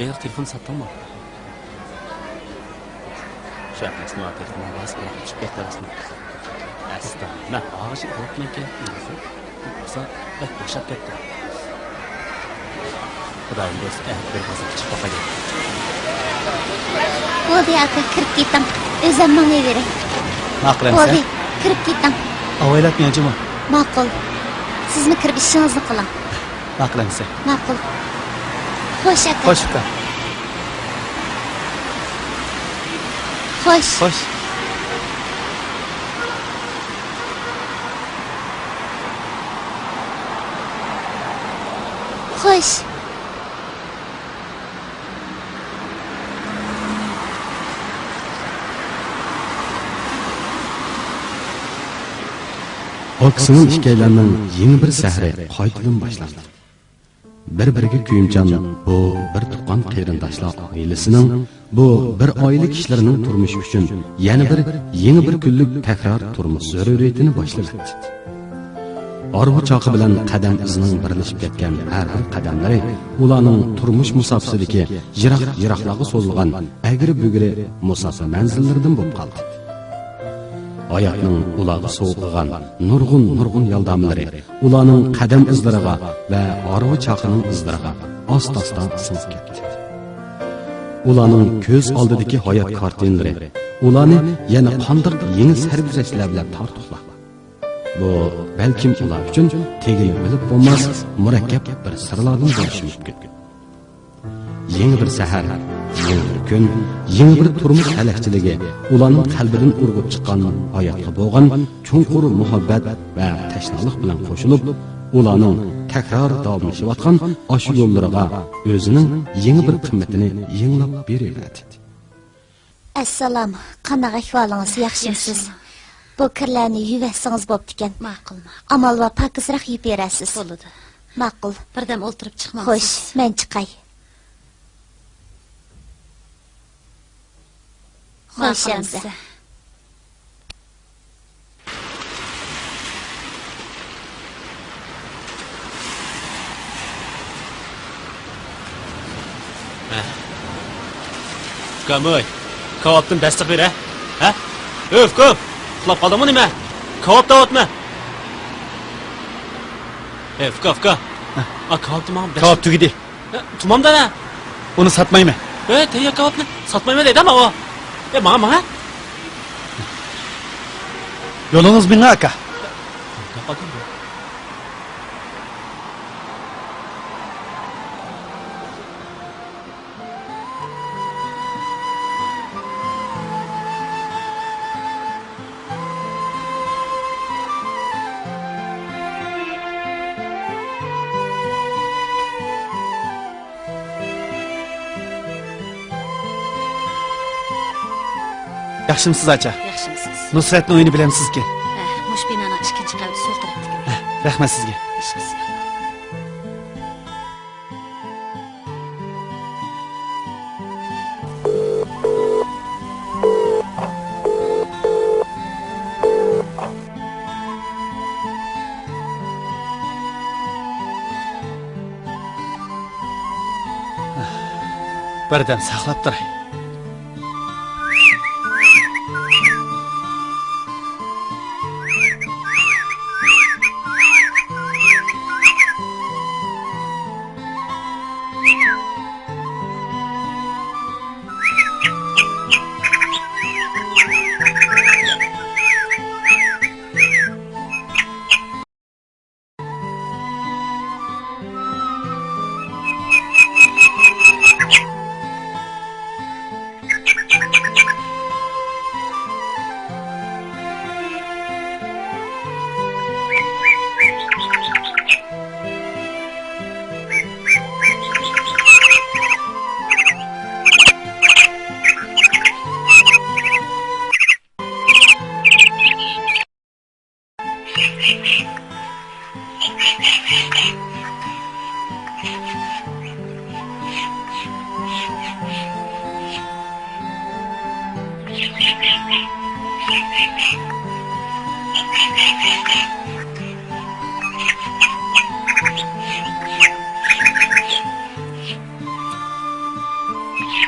Eğer telefon sattın mı? Şu yapmasın var telefonu bazı bir çık beklersin. Aslında ben ağacı korkmayın ki. Yoksa boşap ketdi. Xudoyim do'st, bir bazı chiqib qolgan. Bo'ldi aka, kirib keting. O'zim manglayvering. Ma'qulmisan? Bo'ldi, kirib keting. Avaylatmayajimi? Ma'qul. Sizmi kirib ishingizni qiling. Ma'qulmisan? Ma'qul. Xo'sh aka. Xo'sh uka. Xo'sh. Xo'sh. Xo'sh. Oksinin ikkilarning yeni bir sahri qaytadan boshlandi. Bir-biriga kuyimchan bu bir tuqqan qarindoshlar oilasining, bu bir oila kishilarining turmushi uchun yana bir yeni bir kunlik takror turmush zaruriyatini boshladi. Orbu choqi bilan qadam izining birlashib ketgan har bir qadamlari ularning turmush musofasidagi yiroqlarga so'zilgan agri-bugri musofa manzillaridan bo'lib qoldi. Hayotning ularga so'g'ilgan nurg'un yordamlari ularning qadam izlariga va orbu choqining izlariga asta-asta singib ketdi. Ularning ko'z oldidagi hayot kartinalari ularni yana qanday yangi sarguzashtlar bilan tortiqlar. Bu balkim ular uchun tegib bilib bo'lmas murakkab bir sirlardan bo'lishi mumkin. Yangi bir sahar, yangi bir kun, yangi bir turmush halaqchiligi ularning qalbidan urg'ib chiqqan hayotga bo'lgan chunqur muhabbat va tashnalik bilan qo'shilib, ularning takror davomlashayotgan oshu yo'llariga o'zining yangi bir qimmatini yanglab beraveradi. Assalom, qanaqa ahvolingiz, yaxshimisiz? Bu kirlarni yuvasangiz bo'pti ekan. Ma'qul. Amal va pokizroq yuvib berasiz. Bo'ladi. Ma'qul. Birdam o'ltirib chiqmamsiz. Xo'sh, men chiqay. Xo'sh, Ukamoy, kavobdan dastur ber, ha? Ukum, uxlab qoldimmi nima? Kavob davotmi? Uka. Kavob tamam. Kavob tugidi. Tamam-da. Uni satmayman. Tayyor kavobni sotmayman deydimi o? Mana. Yo'lingiz menga aka. Yaxshimisiz acha? Yaxshimisiz. Nusratning o'yini bilamsiz-ki. Mush binani ikkinchi qavatida so'l tarafdagi. Rahmat sizga. Ishqisiz. Birdam saqlab turay.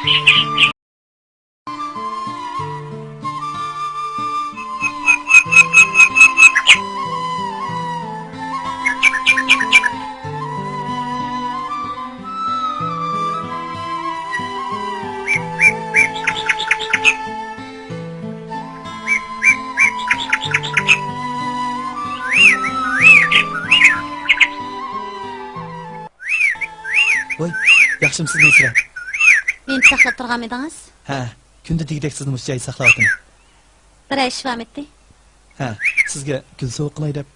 Voy, yaxshimisiz Nesra? Meni saqlab turgan edingiz? Ha, kunda degdek sizni mush joyda saqlayapman. Bir ish etdi. Ha, sizga gul sovuq qilay deb.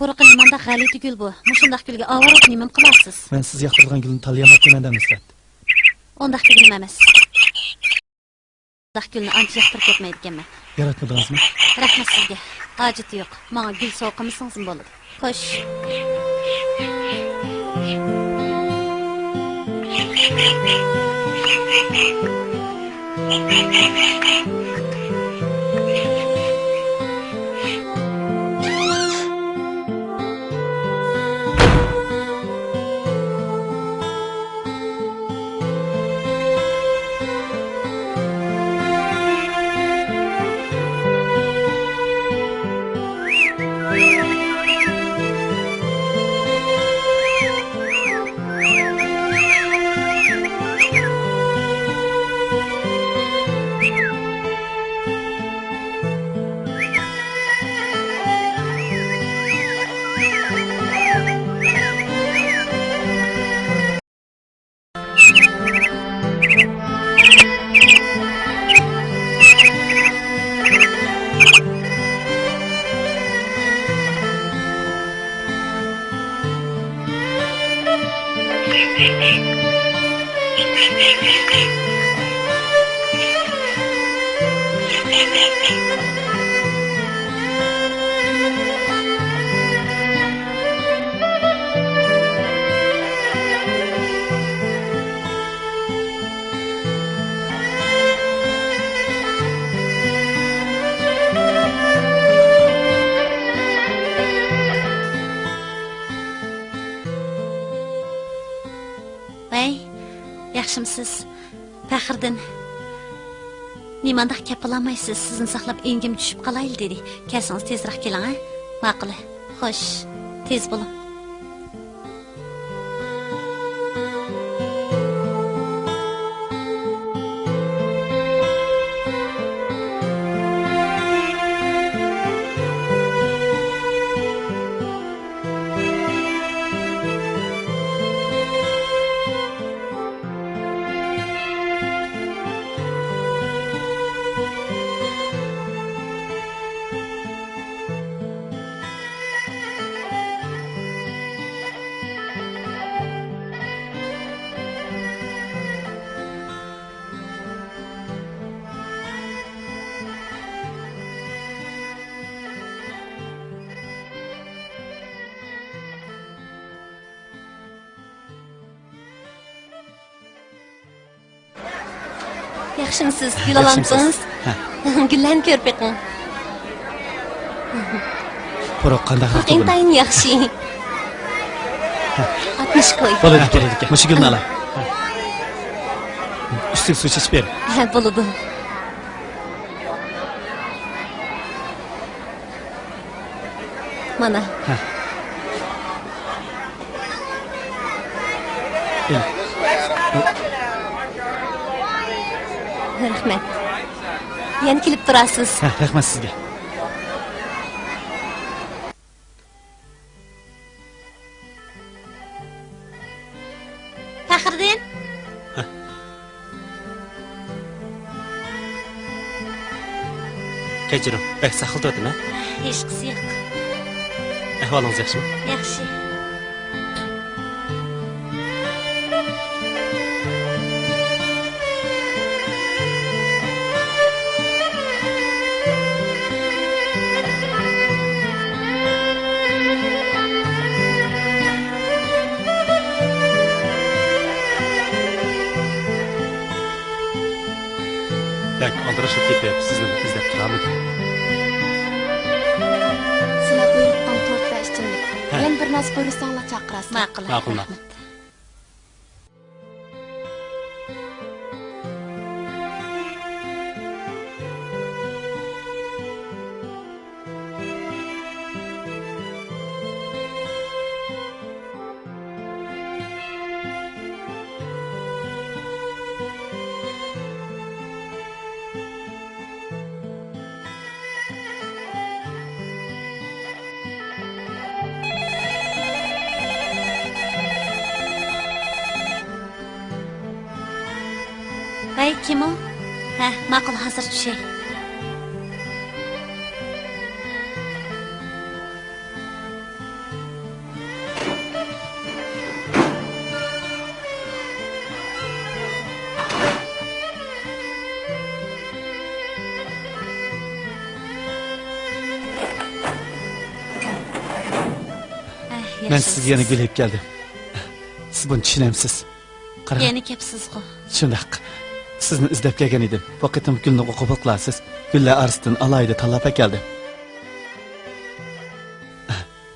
Quruq limanda g'alati gul bu. Mushundaq gulga avaro nima qilasiz? Men siz yoqtirgan gulni tanlayapman Nesrat. Ondaq gul nima emas. Ondaq gulni ancha yoqtirib ketmaydi ekanman. Yaratmadingizmi? Rahmat sizga. Hojati yo'q. Menga gul sovg'a qilsangiz bo'ladi. Xo'sh. Yaxshimisiz? Faxriddin. Nimandaq kapalanmaysiz? Sizni saqlab engim tushib qolayli dedi. Kelsangiz tezroq keling, ha? Ma'qul. Xo'sh, tez bo'ling. Yaxshimisiz? Gul olamsiz? Gullarni ko'rib beqing. Quruq qanday xalq bu? Intayin yaxshi. 60 qo'y. Bo'ladi, bo'ladi. Mush gulni olay. Ustiga suv ichib ber. Ha, bo'ladi. Mana. Ha. Rahmat. Yana kelib turasiz. Ha, rahmat sizga. Faxriddin. Kechiring, bak saqil turibmi? Hech qisi yo'q. Ahvolingiz yaxshimi? Yaxshi. Bak, aldirishib ketib, sizni izlab turaman. Sizlar buyruqdan tortib ichimlik. Yana bir nasib ko'rsanglar chaqirasizlar. Ma'qul. Ma'qul. Rahmat. Hey, kim o? Ha, ma'qul, hozir tushay. Men sizga yana gulib keldim. Siz buni tushunamsiz. Qarang. Yana kepsiz-ku. Shundaq. Sizni izlab kelgan edim. Bu qitim gulni qabul qilasiz. Gullar arsidan alayda tanlab keldim.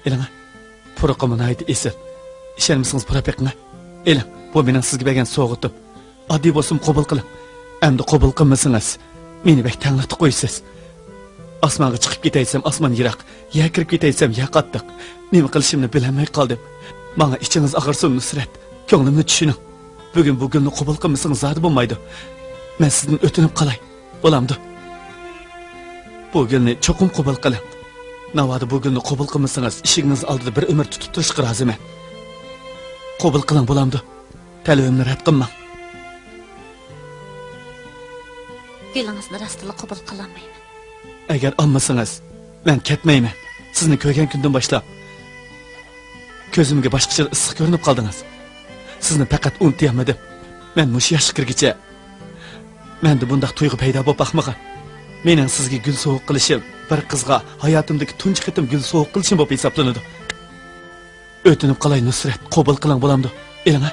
Eling. Puruqimni aytdi esil. Ishonmisiniz purapaqni? Eling, bu mening sizga bergan sovg'atim. Oddiy bo'lsin qabul qiling. Endi qabul qilmasangiz, meni bek tanglatib qo'ysiz. Osmonga chiqib ketaysam, osmon yiroq. Yer kirib ketaysam, yer qattiq. Nima qilishimni bilmay qoldim. Menga ichingiz og'irsin, Nusrat. Ko'nglimni tushuning. Bugun bu gulni qabul qilmasangiz zodi bo'lmaydi. Men sizdan o'tinib qolay. Bo'lamdi. Bu gulni cho'qim qabul qiling. Navoda bu gulni qabul qilmasangiz, ishingiz oldida bir umr tutib turishga roziman. Qabul qiling, bo'lamdi. Talabimni rad qilmang. Gulingizni rostila qabul qilolmayman. Agar olmasangiz, men ketmayman. Sizni ko'rgan kundan boshlab ko'zimga boshqacha issiq ko'rinib qoldingiz. Sizni faqat unutmaydim. Men mush yoshga kirgicha menda bundaq tuyg'u paydo bo'lib baxmagan. Mening sizga gul sovuq qilishim bir qizga hayotimdagi tunji qitim gul sovuq qilishim bo'lib hisoblanadi. O'tinib qolay Nusrat, qabul qiling bo'lamdi. Eling-a.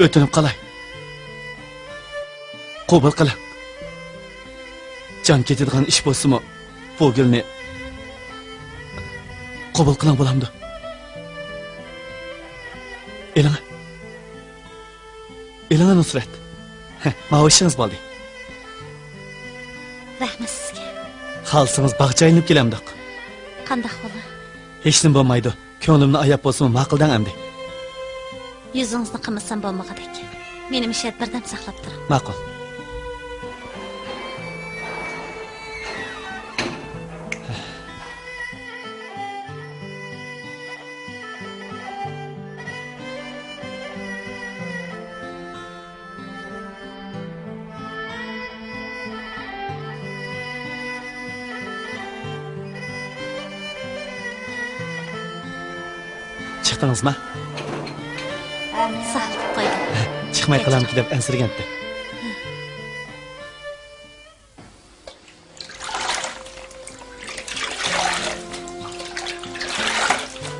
O'tinib qolay. Qabul qiling. Jon ketadigan ish bo'lsa-mu, bu gulni qabul qiling bo'lamdi. Eling-a. Eling-a Nusrat. Ma'oshingiz bo'ldi. Rahmat sizga. Xalsingiz bog'cha aylanib kelamdiq. Qanday bo'lar? Hech nima bo'lmaydi. Ko'nglimni ayab bo'lsa-mu ma'quldan amdi. Yuzingizni qilmasam bo'lmagadek. Meni mishat birdam saqlab turing. Ma'qul. Chiqdingizmi? Saqlab qo'ydim. Chiqmay qolamki deb ansirgandi.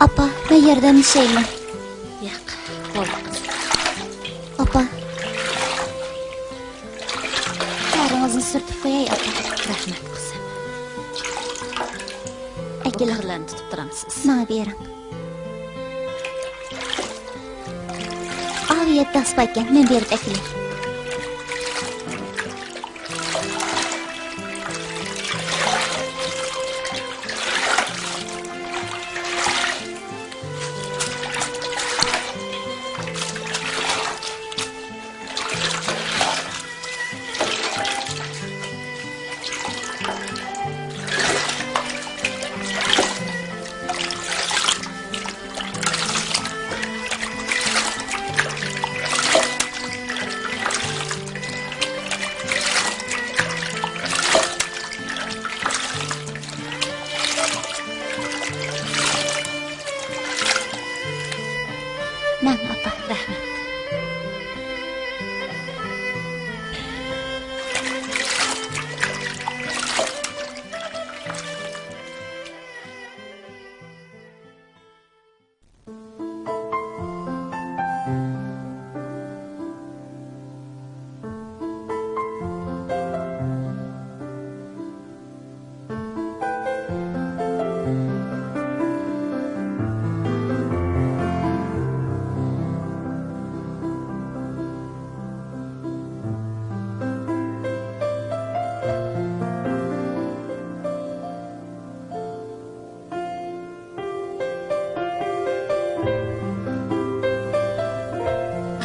Apa, men yerdan ishlayman. Yo'q, bo'ldi. Apa. Qaringizni surtib qo'yay, apa. Rahmat qizim. Akila, Bilan tutib turamsiz. menga bering. Aviyat dasbakan, men berib akilay.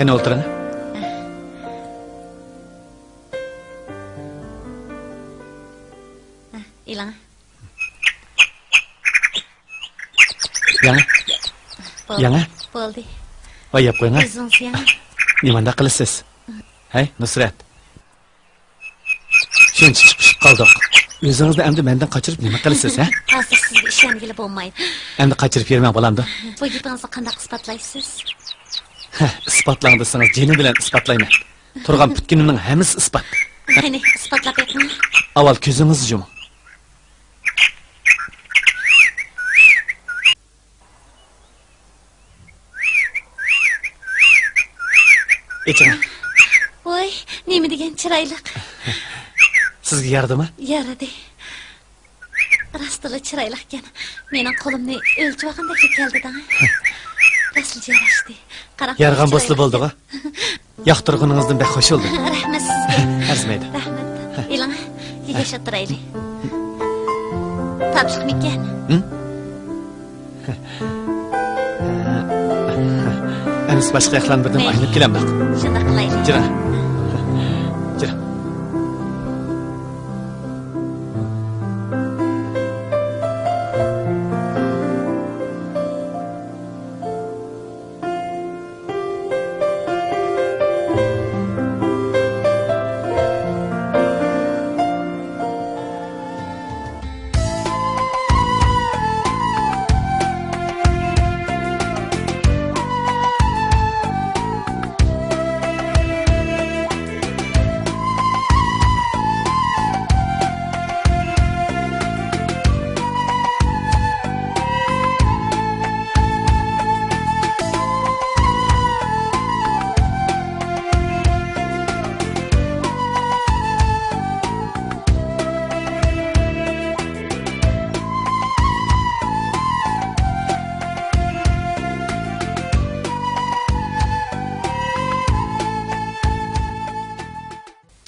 Qani o'tiring. Ilang. Yana, yana. Bo'ldi. Oyab qo'ying. O'zingiz yana. Nimanda qilasiz? Hay, Nusrat. Shuncha chiqib qoldik. O'zingizni endi mendan qochirib nima qilasiz, ha? Hozir sizga ishongili bo'lmaydi. Endi qochirib bermang bolamda. Bu gapingizni qanday isbotlaysiz? Isbotlang desangiz, jini bilan isbotlayman. Turgan putkunimning hammasi isbot. Qani isbotlab ayting. Avval ko'zingizni yuming. Iching. Voy, nima degan chiroyli. Sizga yaradimi? Yaradi. Rastli chiroyli ekan. Mening qo'limni o'lchib olganda keldi-da. Rasli yarashdi. Qarab. Yarg'an bosli bo'ldi-ku. Yoqtirganingizdan bek xush bo'ldim. Rahmat sizga. Arzimaydi. Rahmat. Ilang, yig'ishib turaylik. Topshiriqmikan? Endi boshqa yoqlarni birdan aynab kelaman. Shunda qilaylik. Jira. Jira.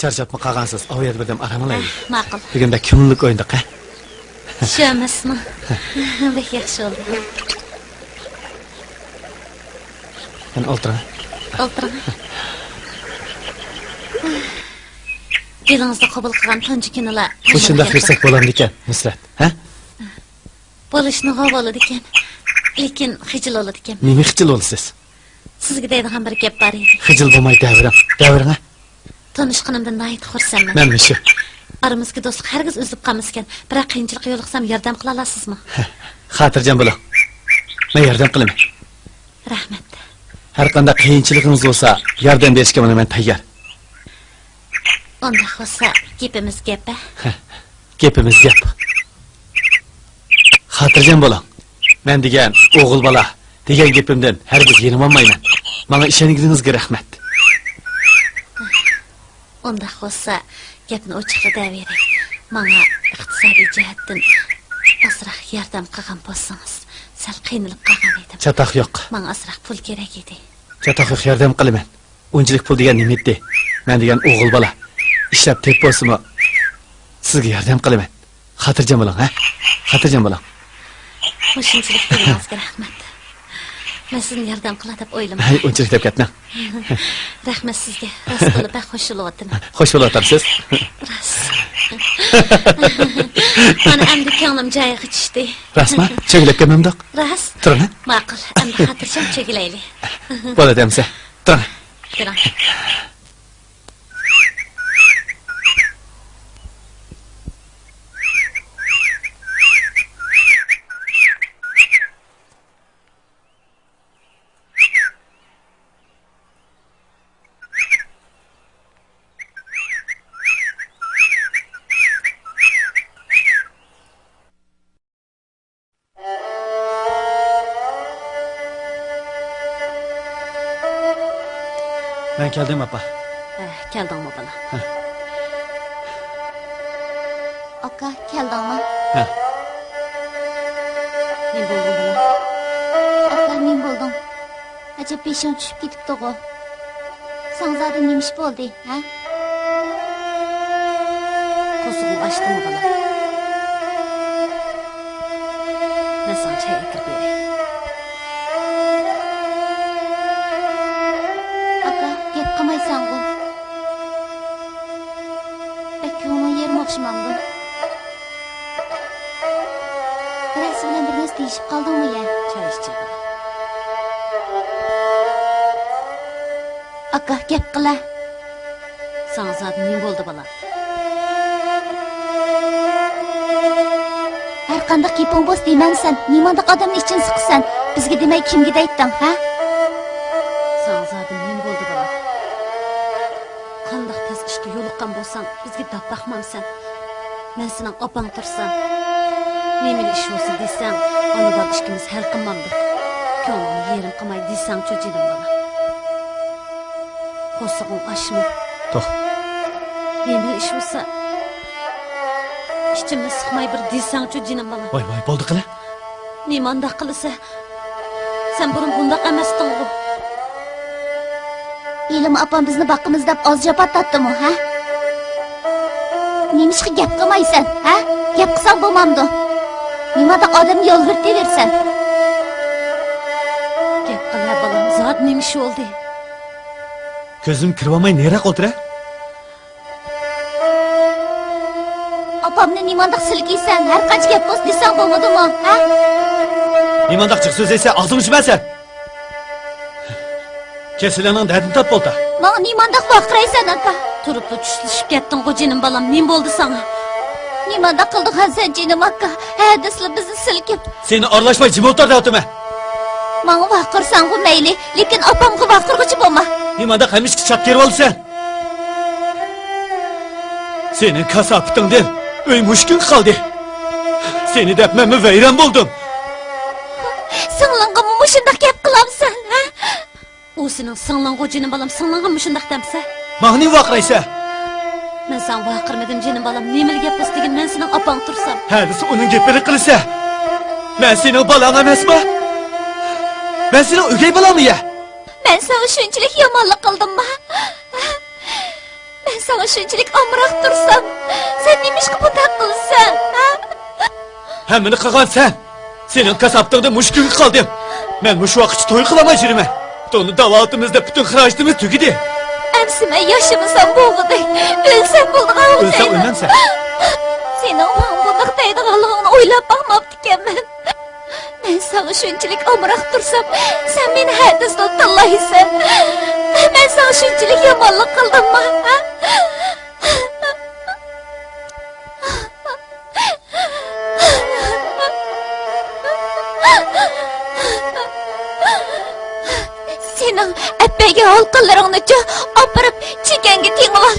Charchapmi qolgansiz? Ovoyat birdan aramaylik. Ma'qul. Bugunda ko'ngillik o'yindiq, ha? Shumasmi? Bek yaxshi oldu. Qani o'tiring. O'tiring. Elingizni qabul qilgan tunji kunilar. Bu shunday qilsak bo'lardi ekan, Nusrat, ha? Bo'lishni g'avoladı ekan. Lekin xijil oladi ekan. Nima xijil bo'lsiz? Sizga deydigan bir gap bor edi. Xijil bo'lmay davring. Davring, ha? Tanışqanimdan nayt xursandman. Men shu. Aramizga do'stlik hargiz uzilib qolmaskan. Biroq qiyinchilikqa yo'liqsam yordam qila olasizmi? Xotirjam bo'ling. Men yordam qilaman. Rahmat. Har qanday qiyinchiligingiz bo'lsa, yordam berishga men tayyor. Unda bo'lsa, gapimiz gap. Gapimiz gap. Xotirjam bo'ling. Men degan o'g'il bola degan gapimdan hargiz yenilmayman. Menga ishonganingizga rahmat. Unda bo'lsa, gapni ochiqlab bering. Menga iqtisodiy jihatdan asraq yordam qilgan bo'lsangiz, sal qiynalib qolgan edim. Chatoq yo'q. Menga asraq pul kerak edi. Chatoq yo'q, yordam qilaman. Unchilik pul degan nima edi? Men degan o'g'il bola ishlab tep bo'lsa-mu, sizga yordam qilaman. Xotirjam bo'ling, ha? Xotirjam bo'ling. Shunchalik qilganingizga rahmat. Men sizni yordam qila deb o'ylamayman. Hay, unchilik deb ketmang. Rahmat sizga. Rostli bak xushulatyman. Xush bo'latarsiz. Rost. Mana endi ko'nglim joyiga tushdi. Rasma, cho'gilib kelmamdoq. Rost. Turing. Ma'qul. Endi xotirjam cho'gilaylik. Bo'ladi hamsa. Turing. Turing. Ben keldim apa. Keldingmi bola? Aka, keldingmi? Ha. Men bo'ldim bola. Aka, men bo'ldim. Ajab peshon tushib ketibdi-ku. Sangzada nima ish bo'ldi, ha? Qo'zg'ib ochdimi bola? Men senga choy kirib beray. o'xshamamdi. Birasi bilan bir narsa deyishib qoldingmi ya? Choy ichchi. Aka, gap qila. Sana zat nima bo'ldi bola? Har qanday qiping bo's deymansan. Nimandaq odamni ichin siqsan. Bizga demay kimga aytding, ha? Sana zat nima bo'ldi bola? Qanday tez ishga yo'liqqan bo'lsang, bizga dab baxmamsan. Men sening opang tursan. Nima ish bo'lsa desang, ona bor ishimiz hal qilmamdik. Ko'nglim yerim qilmay desang cho'chidim bola. Qo'ssig'im ashmi? To'q. Nima ish bo'lsa, ishimni siqmay bir desang-chu jinim bola. Voy, bo'ldi qila. Nima undaq qilsa? Sen burun bundaq emasding-ku. Elim opam bizni boqimiz deb oz japat tatdimi, ha? Nimishqa gap qilmaysan, ha? Gap qilsang bo'lmamdi. Nimada odamni yo'lgirtaversan? Gap qila bolam, zot nima ish bo'ldi? Ko'zim kirmay nera o'tira? Opamni nimandaq silkiysan, har qancha gap bo's desang bo'lmadimi, ha? Nimandaq chiq so'z esa og'zim ishmasin. Kesilaning dardini tap bo'ldi. Menga nimandaq vaqiraysan, aka? Turib tushishib ketding-ku jinim bolam, nima bo'ldi sana? Nimandaq qilding sen jinim aka? Ha, desli bizni silkib. Seni aralashmay jim o'tir deyapman. Menga vaqirsan-ku mayli, lekin opamga vaqirg'ichi bo'lma. Nimandaq hamisha chap kerib olsan? Seni kasabtingdan uy mushkul qoldi. Seni deb men vayron bo'ldim. Singlingga mushundaq gap qilamsan, ha? U sening singling jinim bolam, singlingga mushundaq demsa? Ma'ni vaqiraysa? Men sen vaqirmadim jinim bolam, nimali gap bo'lsa degan men sening opang tursam. Ha, desa uning gapini qilsa. Men sening bolang emasmi? Men sening o'gay bolammi-ya? Men sana shunchalik yomonlik qildimmi? Men sana shunchalik omroq tursam, sen nimishqa bunday qilsan, ha? Hammani qilgan sen. Sening kasabtingda mushkul qoldim. Men mush vaqt to'y qilaman jiriman. To'ni davotimizda butun xarajatimiz tugidi. Amsi men yoshimisan bo'g'day. O'lsam bo'lgan O'lsam o'lmansan. Seni o'g'lim bunday deydiganligini o'ylab boqmabdi ekanman. Men sana shunchalik omroq tursam, sen meni hadisdan tanlaysan. Men sana shunchalik yomonlik qildimmi, ha? Sening appaga halqalaringni-chi opirib chekanga tengib ol.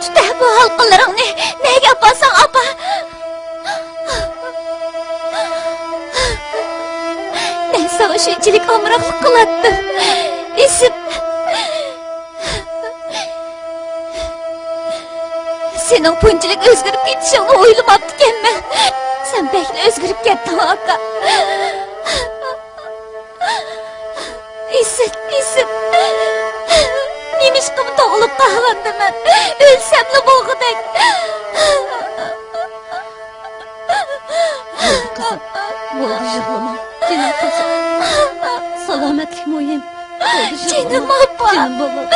Juda bu halqalaringni nega opasan, opa? Men sana shunchalik omroqlik qilatdim. Esim. Sening bunchalik o'zgarib ketishingni o'ylamabdi ekanman. Sen bekni o'zgarib ketding, aka. Esim. Nimishqa tog'ilib qolgandiman. O'lsamli bo'g'idek. Qizim, bo'ldi yig'lama. Jinim qizim. Salomatlik muhim. Jinim opa. Jinim bolam.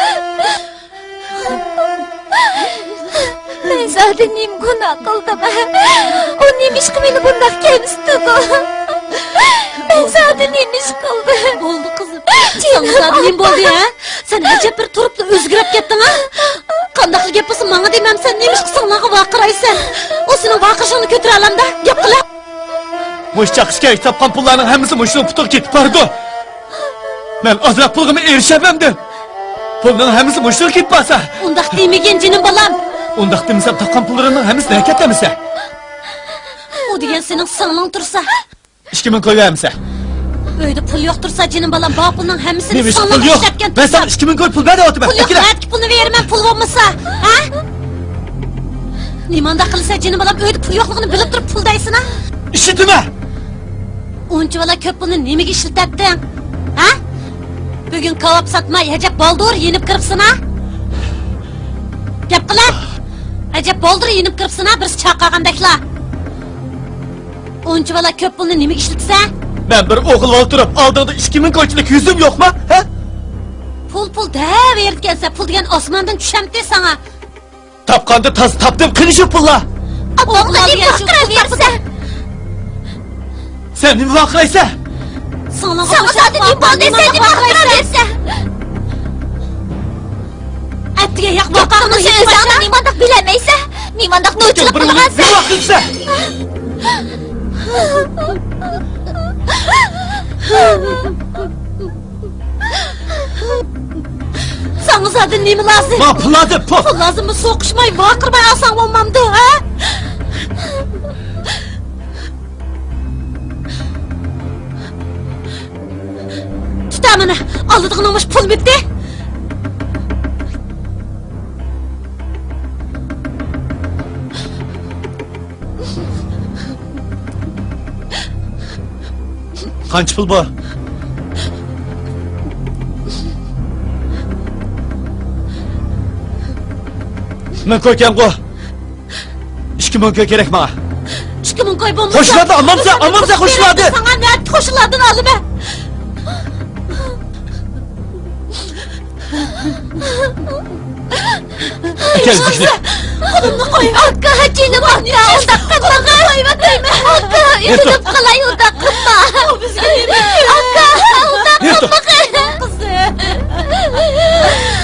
Men zaten nim gunoh qildim. U nimishqa meni bunday kamsitdi. Men zaten nimish qildim. Bo'ldi qizim. Sana nima bo'ldi, ha? Sen ajab bir turibdi o'zgarib ketding, ha? Qanday gap bo'lsa menga demamsan, nima ish qilsang menga vaqiraysan. O sening vaqirishingni ko'tara olamda. Gap qila. Mush chaqishga topgan pullarning hammasi mushning putiga ketib bordi. Men ozroq pulga erishamamdi. Pulning hammasi mushning ketib qolsa. Undaq demagin jinim bolam. Undaq demsam topgan pullarimning hammasi harakatlamasa. U degan sening singling tursa. 2000 qo'yamsa. Uyda pul yo'q tursa jinim bolam, bu pulning hammasini Nima singling pul yo'q? ishlatgan Men tursa. sana 2000 qo'y pul beryapman. Pul yo'q, qayerga pulni beraman, pul bo'lmasa, ha? Nimanda qilsa jinim bolam, uyda pul yo'qligini bilib turib pul deysin, ha? Ishitma. Uncha bola ko'p pulni nimaga ishlatding? Ha? Bugun kavob sotmay, ajab boldur yenib kiribsin, ha? Gap qila. Ajab boldur yenib kiribsin, ha? Bir chaqagandaklar. Uncha bola ko'p pulni nimaga ishlatsa? Ben bir o'g'il oltirib, oldingda 2000 qo'ychilik yuzim yo'qmi? Ha? Pul deb ertkense pul degan osmondan tushamdi sana. Tapqanda tas tapdim qani shu pulla. Abamla ne baktıraversa. Sen nima vaqlaysan? Sana Zaten ne baldıysa ne baktıraversa. Atiga yoq Bakımı sözlerden nimandak bilemeyse. Nimandak noyçuluk kılgansa. Ne vaqtlaysan? Sana zaten nemi lazım? Ma puladı pul. Pul lazım mı soqishmay, vaqirmay alsang olmamdi, ha? Tutamana, aldıdığın olmuş pul bitti. Qancha pul bu? Men ko'kan qo'y. 2000 ko'y kerak menga. 2000 koy bo'lmasa. Qo'shiladi, ammamsa qo'shiladi. Sana ne qo'shiladini olib. Kel dikni. Qo'limni qo'y. Akka hacini bakta. Unda qılma. Hayvatayım. Akka üzülüp kalay unda qılma. O bizga nima? Akka unda Yurtu. qılma. Qizi.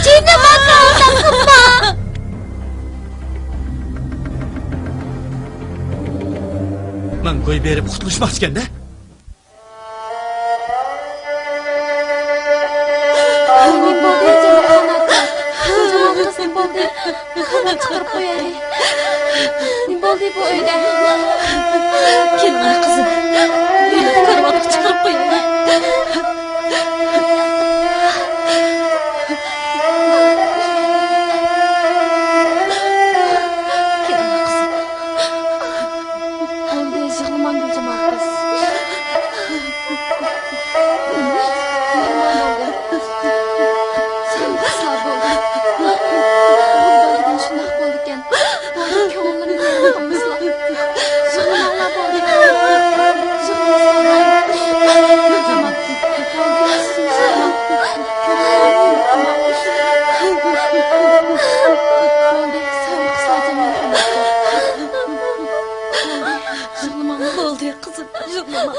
Cini bakta unda qılma. Men qo'y berib qutulishmoqchi ekanda. Benim bu derdim kanatı. Kocaman kızım buldu. Çıkarıp koyayım. Ne buldu bu öyle? Kelma qizim. Meni karvatga chiqarib qo'ying. Kelma qizim. Oldu yığılman kocaman kız. Sen kızlar buldun. Bundan şundak buldukken. Oldu kömürün yerine koymuşlar. Zırhlarla buldu. Zırhlarla. Tamam. Oldu sizin zaman. Kömürün yerine koymuşlar. Oldu sen kızlar zaman koymuşlar. Zırhlamam. Oldu ya qizim, yig'lama.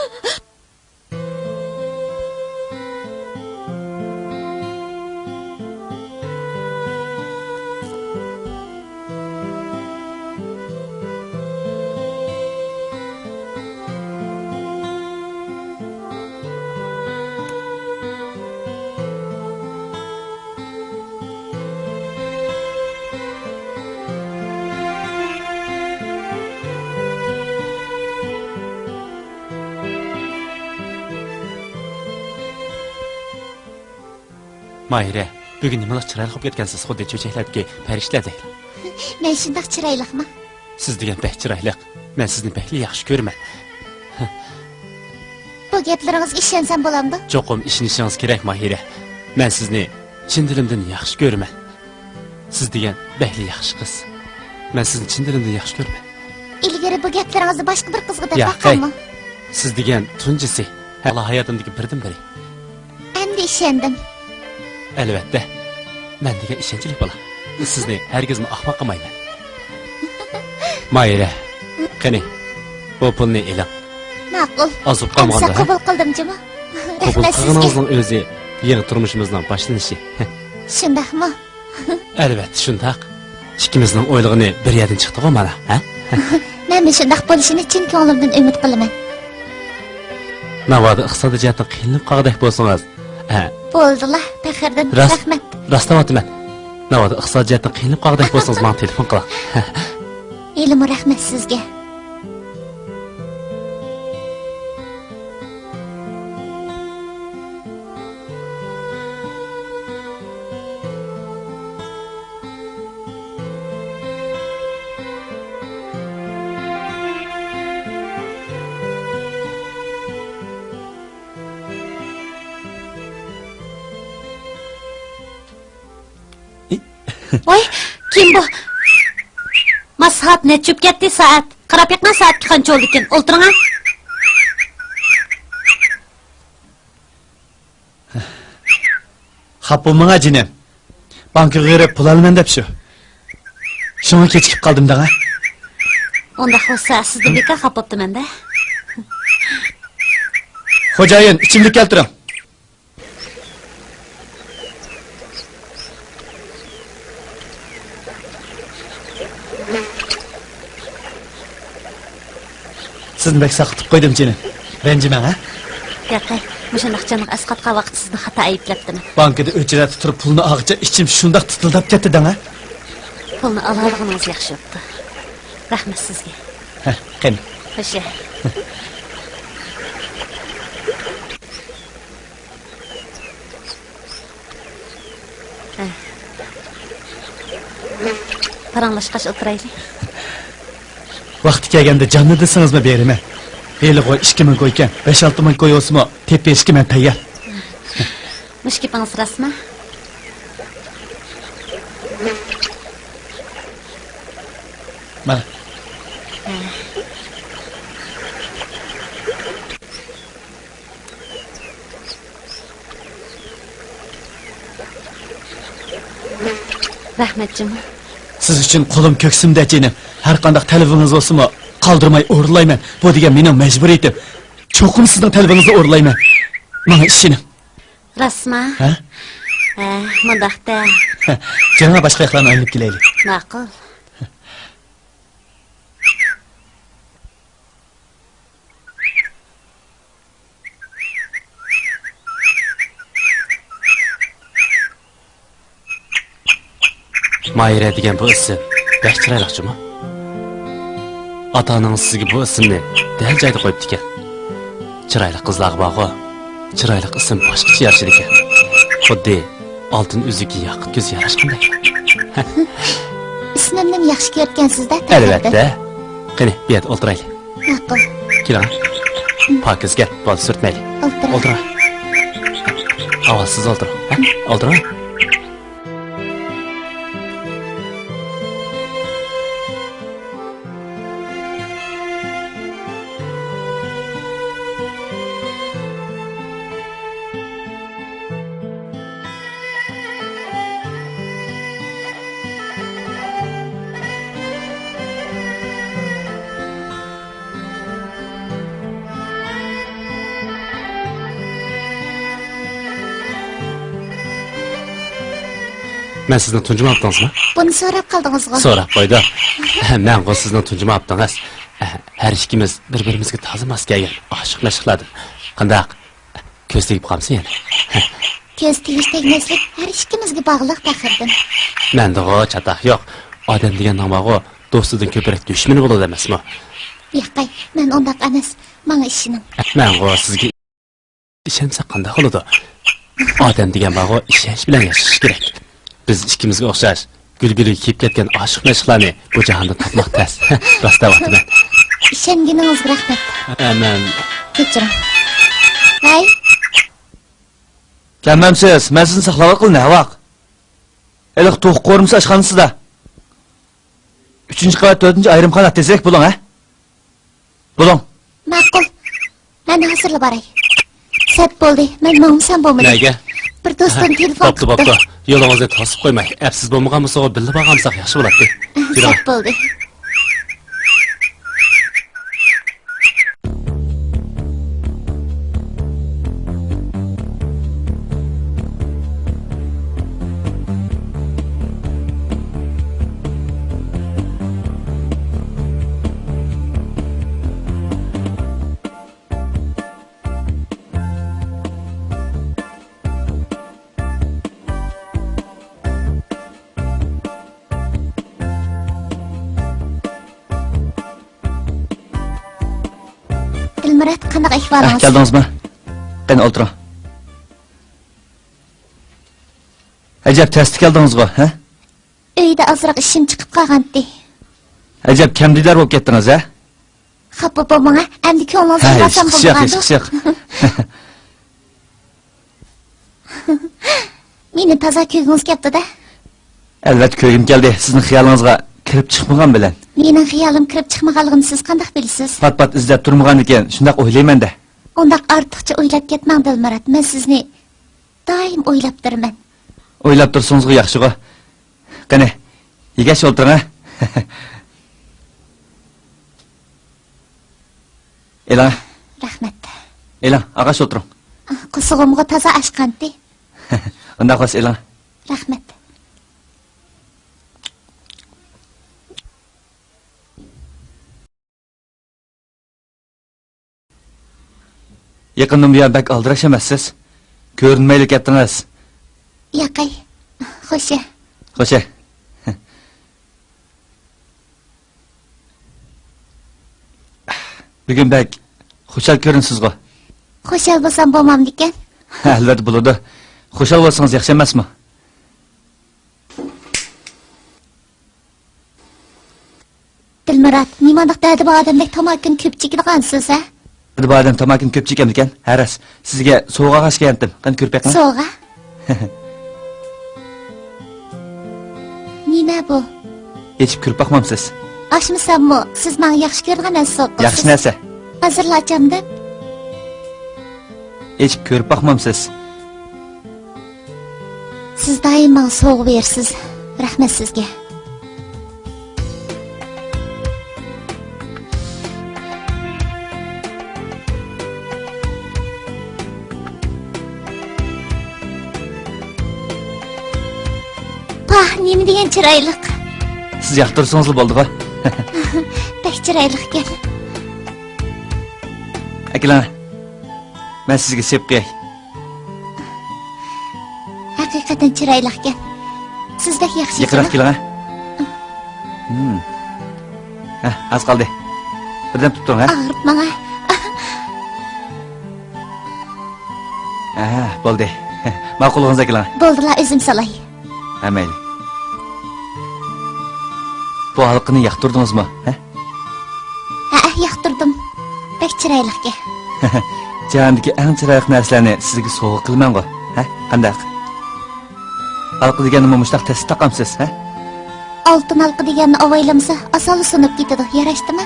Mahire, bugun nimalar chiroyli qilib ketgansiz, xuddi cho'chaklardagi farishtalardek. Men shundoq chiroyliqmi? Siz degan pek chiroyli. Men sizni pek yaxshi ko'raman. Bu gaplaringizga ishonsam bo'lamdi? Cho'qim ishonishingiz kerak, Mahire. Men sizni chin dilimdan yaxshi ko'raman. Siz degan bekli yaxshi qiz. Men sizni chin dilimdan yaxshi ko'raman. Ilgari bu gaplaringizni boshqa bir qizga deb Yo'q, baqqanmi? Siz degan tunjisi, Allah hayotimdagi birdan biri. Endi ishondim. Albatta. Men degan ishonchli bola. Sizni hargizmi ahmoq qilmayman. Mahire, qani, bu pulni eling. Ma'qul. Ozib Qolmasa qolmanda. qabul qildim jima. Qabul Rahmat sizga. qilganingizning o'zi yangi turmushimizning boshlanishi. Shundaqmi? Albatta, shundaq. Ikkimizning o'ylig'ini bir yerdan chiqdi-ku mana, ha? Men shundaq bo'lishini chin ko'nglimdan umid qilaman. Navoda iqtisodiy jihatdan qiynalib qolgandek bo'lsangiz, ha, Bo'ldilar, Faxriddin. Rahmat. Rostlayapman. Navoda iqtisodiy jihatdan qiynalib qolgandek bo'lsangiz, menga telefon qiling. Ilm rahmat sizga. Voy, kim bu? Masaat ne çöp ketdi saat. Qarab yaqin saatga qancha bo'ldi ekan? O'tiring. Xap bo'lmang jinim. Bankaga kirib pul olaman deb shu. Shunga kechikib qoldim da. Unda bo'lsa sizni bekor xafa bo'ptiman-da. Xo'jayin, ichimlik keltiring. Sizni bek saqitib qo'ydim jinim. Ranjimang, ha? Yo'q, mushundoq janoq asqatqa vaqt sizni xato ayblabdiman. Bankada o'chirib turib pulni og'icha ichim shundoq titildab ketdi-da, ha? Pulni ololganingiz yaxshi bo'pti. Rahmat sizga. Ha, qani. Xo'sh. Paranglashqash o'tiraylik. Vaqti kelganda jonni desangizmi beraman. Heli qo'y 2000 qo'ygan, 5-6 ming qo'yosizmi? Tepeshga men tayyor. Mushkipangiz rasmi? Mana. Rahmat jinim. Siz uchun qo'lim ko'ksimda jinim. Har qanday talabiningiz bo'lsa-mi, qoldirmay o'rlayman. Bu degan mening majburiyatim. Cho'qim sizning talabingizni o'rlayman. Mana ishinim. Rasma? Ha? Mundaqda. Janob boshqa yoqlarni olib kelaylik. Ma'qul. Mayra degan bu ism bek chiroyliqchimi? Ota-onangiz sizga bu ismni dal joyda qo'yibdi ekan. Chiroyli qizlar bog'i, chiroyli ism boshqacha yarashir ekan. Xuddi oltin uzukka yoqut ko'z yarashgandek. Ismimni yaxshi ko'rgansizda, Albatta. Qani, bu yerda o'tiraylik. Ma'qul. Keling. Pokizga bola surtmaylik. O'tir. Avvalsiz o'tiring. Ha? O'tiring. Men sizni tunjimabdingizmi? Buni so'rab qaldingizmi? So'rab qo'ydim. Men bu sizni tunjimabdingiz. Har ikkimiz bir-birimizga toza mos kelgan, oshiqlashib. Qandaq? Ko'z tegib qolsin yana. Ko'z tegish tegmaslik har ikkimizga bog'liq taxirdim. Menda o chataq yo'q. Odam degan nomag'o do'stidan ko'proq dushmani bo'ladi emasmi? Yo'q, men undaq emas. Menga ishinim. Men o sizga ishonsa qanday bo'ladi? Odam degan bog'o ishonch bilan yashash kerak. Biz ikkimizga o'xshash gulguli kiyib ketgan oshiq mashqlarni bu jahonda topmoq tas. Rost aytaman. Ishonganingiz rahmat. Men Kechiring. Hay. Kelmamsiz, men sizni saqlab qilni, vaq. Eliq to'q qo'rmsa ashxonasida. 3-qavat 4-ayrimxona tezroq bo'ling, ha? Bo'ling. Ma'qul. Men hozirla boray. Sat bo'ldi. Men mamsan bo'lmaydi. nega? Bir do'stim telefon Bo'pti. Yo'lingizni to'sib qo'ymang. Apsiz bo'lmagan bo'lsa, birga borgansak yaxshi bo'ladi. Sat bo'ldi. Dilmurat, qanday ahvolingiz? Keldingizmi? Qani o'tiring. Ajab tasti keldingizmi, ha? Uyda ozroq ishim chiqib qolgandi. Ajab kamdidar bo'lib ketdingiz, ha? Xafa bo'lmang, endi ko'nglingizni olasam bo'lgandi. Chiq. Meni toza ko'ygingiz keldi-da. Albatta ko'yim keldi. Sizning xiyolingizga kirib chiqmagan bilan. Mening xiyolim kirib chiqmaganligini siz qanday bilasiz? Pat izlab turmagan ekan, shunday o'ylayman da. Undaq ortiqcha o'ylab ketmang Dilmurat. Men sizni doim o'ylab turaman. O'ylab tursangiz yaxshi-ku. Qani, yegash o'tiring, ha? Elan, Rahmat. Elan, ağaç o'tiring. Qusug'imga toza ashqanti. Unda qos Elan. Rahmat. Yaqindan buyon bak aldirash emassiz. Ko'rinmayli ketdingiz. Yaqay. Xo'sh. Xo'sh. Bugun bak xushal ko'rinsiz-ku. Xo'shal bo'lsam bo'lmamdikan. Albatta bo'ladi. Xushal bo'lsangiz yaxshi emasmi? Dilmurod, nimadoq dadi bu odamdek tomokin ko'p chekadigansiz, ha? Bu odam tomokin ko'p chekam ekan. Haras, sizga sovg'a qilishga keldim. Qani ko'rpaqmi? Sovg'a? Nima bu? Yechib ko'rib boqmamsiz. Oshmisammi? Siz menga yaxshi ko'rgan narsa qilsiz. Yaxshi narsa. Hozirlachamda. Yechib ko'rib boqmamsiz. Siz doim menga sovg'a bersiz. Rahmat sizga. Pah, nima degan chiroyliq. Siz yoqtirsangiz bo'ldi-ku. Pek chiroyliq ekan. Akalar, men sizga sep qo'yay. Haqiqatan chiroyliq ekan. Sizdek yaxshi. Yaqinroq keling, ha. Ha, az qoldi. Birdan tutib turing, ha. Og'rib menga. Ha, bo'ldi. Ma'qulingiz akalar. Bo'ldilar, o'zim solay. Ha, mayli. Bu halqini yoqtirdingizmi, ha? Ha, yoqtirdim. Pek chiroyliq ekan. Jahondagi eng chiroyli narsalarni sizga sovg'a qilman-ku, ha? Qanday? Halqi deganni mushtaq test taqamsiz, ha? Oltin halqa deganni avaylamsa, asoli sinib ketadi. Yarashdimi?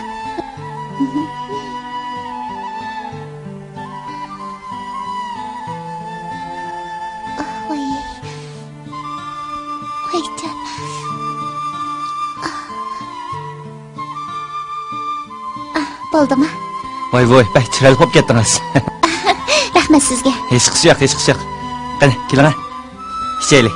Voy. Voycan. Bo'ldimi? Voy, bak chiroyli bo'lib ketdingiz. Rahmat sizga. Hech qisi yo'q, hech qisi yo'q. Qani, keling, ha. Ichaylik.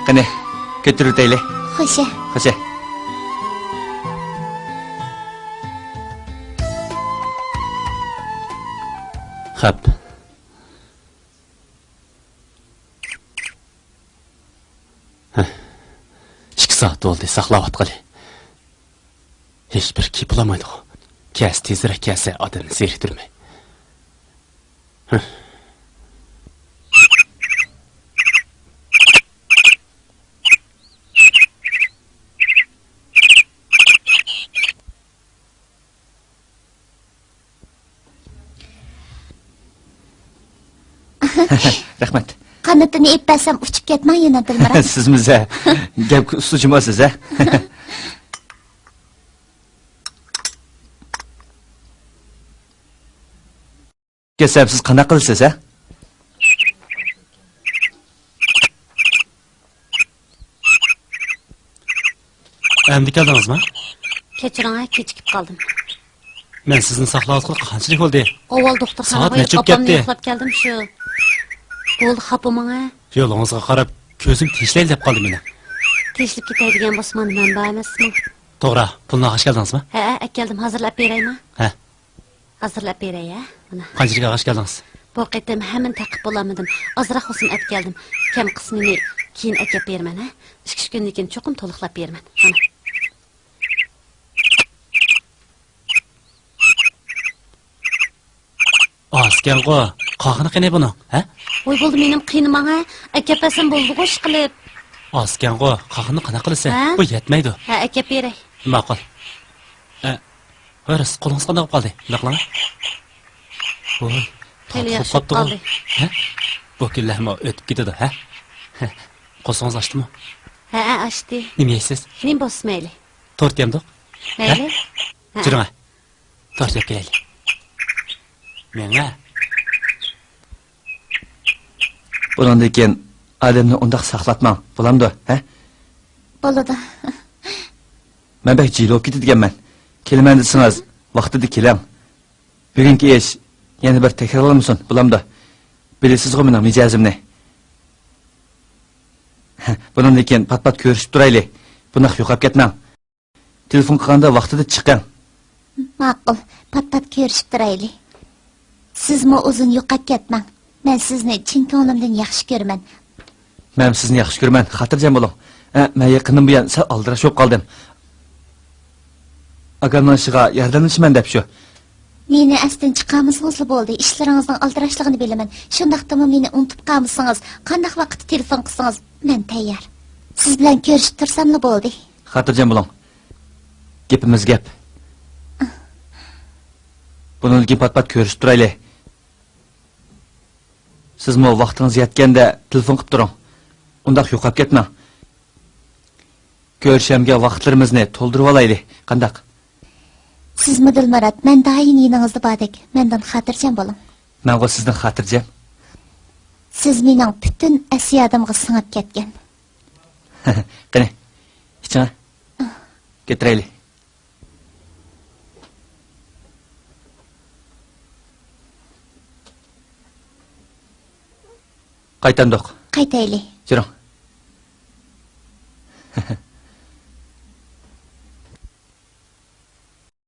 Qani, ko'tarib o'taylik. Xo'sh. Xo'sh. Xo'p. İki saat oldu, saqlavatqalı. Hiç bir kip bulamaydı o. Kes tezirək kelse adını zeriktirme. Rahmat. Qanotini epasam uchib ketmang yana Dilmurod. Sizmiz-a? Gap ustuchimasiz, ha? Kesam siz qana qilsiz, ha? Endi keldingizmi? Kechiring, kechikib qoldim. Men sizni saqlavatqalı qanchalik bo'ldi? Avval doktorxonaga Soat nechib opamni ketdi? yo'qlab keldim shu. Bo'ldi, xafa menga. Yo'lingizga qarab ko'zim teshlayl deb qoldi meni. Tezlib ketadigan bo'lsam men ba emasmi? To'g'ri, pulni ag'ash keldingizmi? Ha, keldim, hozirlab beraymi? Ha, Hozirlab beray, ha? Mana. qanchalik ag'ash keldingiz? Bu qitim hamon taqib bo'lamadim. Ozroq olsin olib keldim. Kam qismini keyin akab berman, ha? 2 kundan keyin cho'qim to'liqlab berman. Mana. Asken qo'y. Qog'ini qanday buni, ha? Voy bo'ldi menim qiynimanga, akapasam bo'ldi qo'sh qilib. Asken qo'y. Qog'ini qana qilsa, Ha? bu yetmaydi. Ha, akab beray. Ma'qul. O'ris, qo'lingiz qanday bo'lib qoldi? Bunday qilaman. Voy, Xeyli yaxshi qopdi qoldi. Ha? Bu kunlarmi o'tib ketadi, ha? Qo'songiz ochdimi? Ha, ochdi. Nima yeysiz? Nim bosmayli. Tort yemdik. Mayli. Juring. To'g'rilab kelaylik. Menga Bundan keyin odamni undaq saqlatmang, bo'lamdi, ha? Bo'ladi. Men bek jil bo'lib ketadiganman. Kelaman desangiz, vaqtida keling. Bugungi ish yana bir takrorlanmasin, bo'lamdi. Bilasizmi mening mijozimni? Bundan keyin pat-pat ko'rishib turaylik. Bunaq yo'qab ketmang. Telefon qilganda vaqtida chiqing. Ma'qul, pat-pat ko'rishib turaylik. Sizmi uzun yo'qab ketmang. Men sizni chin ko'nglimdan yaxshi ko'raman. Men sizni yaxshi ko'raman, xotirjam bo'ling. Men yaqindan buyon sal aldirash bo'lib qoldim. Agamlanishiga yordamlashaman deb shu. Meni asdan chiqamizingizli bo'ldi. Ishlaringizning aldirashligini bilaman. Shundaqdimi meni unutib qolmasangiz, qanday vaqtda telefon qilsangiz, men tayyor. Siz bilan ko'rishib tursammi bo'ldi? Xotirjam bo'ling. Gapimiz gap. Bundan keyin pat-pat ko'rishib turaylik. Sizmi vaqtingiz yetganda telefon qilib turing. Undaq yo'qab ketmang. Ko'rishamga vaqtlarimizni to'ldirib olaylik. Qandaq? Sizmi Dilmurat, men doim yoningizda bordek. Mendan xotirjam bo'ling. Men o'z sizdan xotirjam. Siz mening butun asiyadimga singib ketgan. Qani. Iching. Ketiraylik. Qaytandoq. Qaytaylik. Juring.